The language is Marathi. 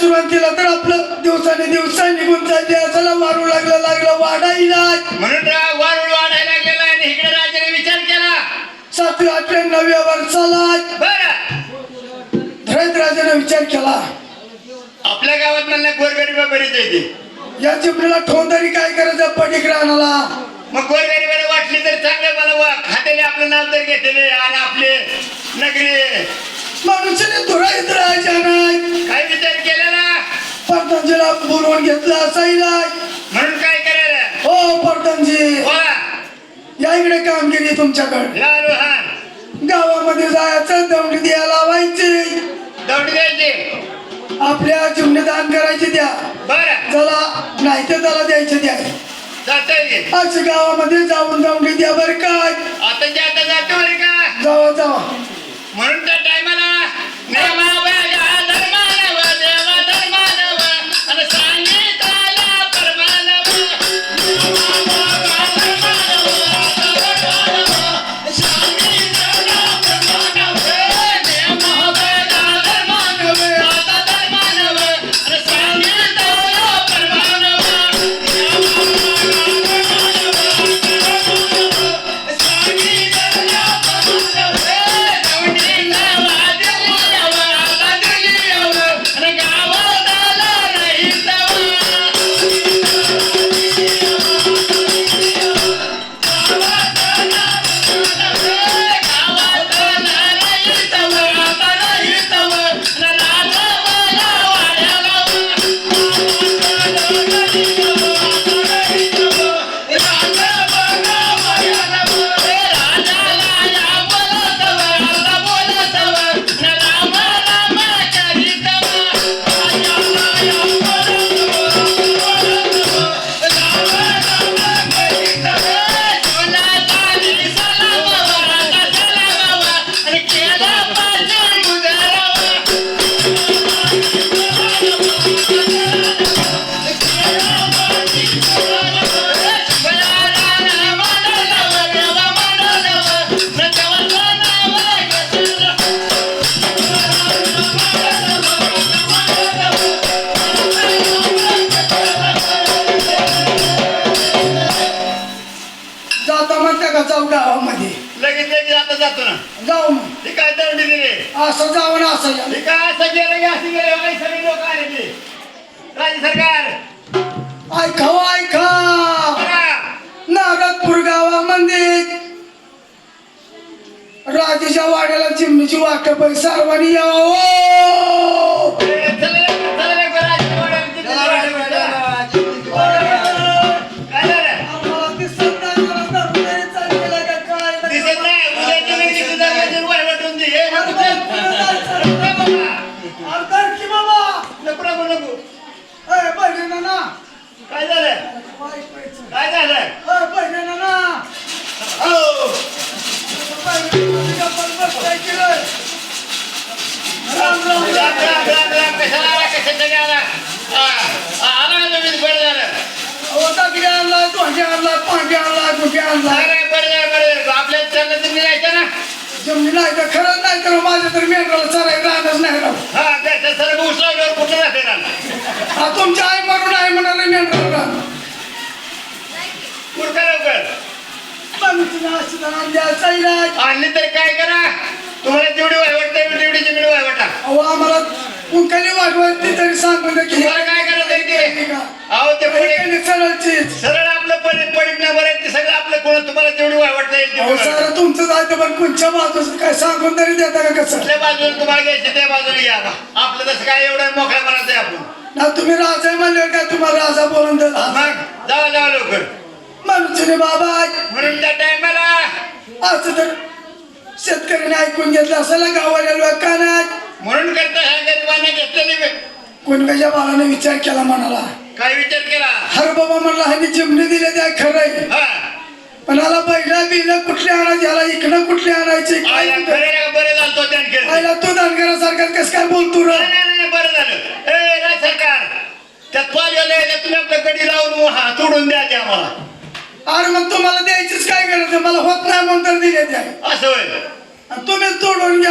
सुरुवातीला तर आपलं दिवसाने दिवसा निघून चालले असाला वारू लागला वाढायला म्हणून वाढ वाढायला लागलेला आणि इकडे राजाने विचार केला 7व्या 8व्या 9व्या वर्षाला बरं धरत राजाने विचार केला आपल्या गावात म्हणलं गोरगरीबा बरीच येते या चिमणीला ठोंदारी काय करायचं पडीक राहणाला मग गोरगरीबाला वाटली तर चांगलं मला वा खात्याने आपलं नाव तर घेतले आणि आपले नगरी मनुष्याने धुराईत राहायच्या नाही काय विचार केलेला परदानजीला बोलवून घेतलं असायला म्हणून काय करायला हो परदानजी बोला या इकडे कामगिरी तुमच्याकडे लालू हा गावामध्ये जायचं दौंडी द्यायला लावायची दौड द्यायची आपल्या चिमणी दान करायची द्या बरं चला नाही तर त्याला द्यायचे द्या जातोय अशी गावामध्ये जाऊन दौंडी द्या बरं काय आता जातो रे का जावा म्हणून त्या टायमाला धर्मानव देवा धर्मानव आणि सांगितला परमानव जाऊ गावामध्ये लगेच आता जातो ना जाऊ मग हे काय दौंडी दिली असं जावं ना असं या. हे काय असं गेलं की असं गेलं काही सगळे लोक आले ते राज्य सरकार ऐका नागतपूर गावामध्ये राजाच्या वाड्याला चिमणीची वाटप आहे सर्वांनी यावं काय झालं काय झालं आपल्या चाललं जायचं ना जमली नाही तर खरंच नाही तर माझ्या तर मेंढराला चरायला राहणंच नाही राहू हा त्याच्या सर्व उसळल्यावर कुठं राहते ना तुमची आई मरून आहे म्हणाले मेंढराला कुठं लवकर आणली तर काय करा तुम्हाला जेवढी वाटते तेवढी जमीन वाटा अहो आम्हाला कुंकाली वाढवायची तरी सांगून द्या की तुम्हाला काय करायचं ते अहो ते पडीक सरळची सरळ आपलं पडीक नंबर आहे ते सगळं आपलं कोण तुम्हाला जेवढी वाटता येईल सर तुमचं जायचं पण कोणच्या बाजूचं काय सांगून तरी देता का कसं कुठल्या बाजूने तुम्हाला घ्यायचं त्या बाजूने घ्या आपलं तसं काय एवढं मोकळ्या मनाचं आहे आपण ना तुम्ही राजा म्हणल्यावर काय तुम्हाला राजा बोलून दिला मग जावा लवकर माणूस बाबा म्हणून त्या टायमाला असं तर शेतकऱ्याने ऐकून घेतलं असेल गावाला लोकांना म्हणून करता ह्या गरिबाने घेतलेली कोणत्या बाळाने विचार केला म्हणाला काय विचार केला हर बाबा म्हणला ह्यांनी चिमणी दिले त्या खरंय पण आला पहिला बिल कुठले आणायचे ह्याला इकडं कुठले आणायचे बरं झालं आयला तू दानगरासारखा कस काय बोलतो रे बरं झालं ए राज सरकार त्यात तुम्ही आपल्या गडी लावून हा तोडून द्या आम्हाला अरे मग तुम्हाला द्यायचीच काय गरज मला होत नाही म्हणून तर दिले त्या असं होय तुम्ही तोडून घ्या